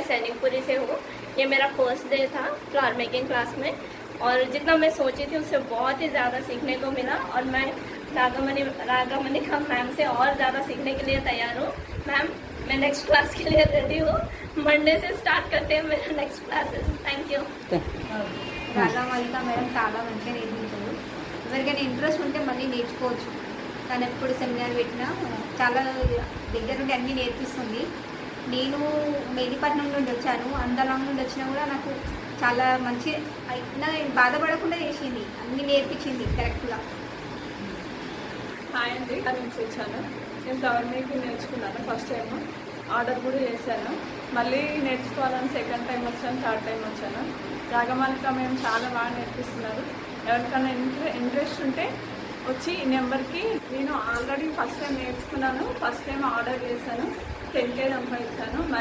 मैं सैनिकपुरी से हूँ। ये मेरा फर्स्ट डे था फ्लावर मेकिंग क्लास में और जितना मैं सोची थी उससे बहुत ही ज़्यादा सीखने को मिला और मैं रागामणिका मैम से और ज़्यादा सीखने के लिए तैयार हूँ। मैम मैं नेक्स्ट क्लास के लिए रेडी हूँ। मंडे से स्टार्ट करते हैं मेरा next classes. Thank you. Ragamanika madam చాలా మంచిగా నేర్పించారు. ఎవరికైనా ఇంట్రెస్ట్ ఉంటే మళ్ళీ నేర్చుకోవచ్చు. తను ఎప్పుడు సెమినార్ పెట్టినా చాలా దగ్గర నుండి అన్నీ నేర్పిస్తుంది. నేను మెహదీపట్నం నుండి వచ్చాను. అంతలాంగ్ నుండి వచ్చినా కూడా నాకు చాలా మంచి బాధపడకుండా చేసింది, అన్నీ నేర్పించింది కరెక్ట్గా. హాయ్ అండి, ఇక్కడ నుంచి వచ్చాను. నేను ఫ్లవర్ మేకింగ్ నేర్చుకున్నాను. ఫస్ట్ టైం ఆర్డర్ కూడా చేశాను. మళ్ళీ నేర్చుకోవాలని సెకండ్ టైం వచ్చాను, థర్డ్ టైం వచ్చాను. రాగమణిక మేము చాలా బాగా నేర్పిస్తున్నారు. ఎవరికైనా ఇంట్రెస్ట్ ఉంటే వచ్చి ఈ నెంబర్కి. నేను ఆల్రెడీ ఫస్ట్ టైం నేర్చుకున్నాను, ఫస్ట్ టైం ఆర్డర్ చేశాను, 10K సంపాదించాను.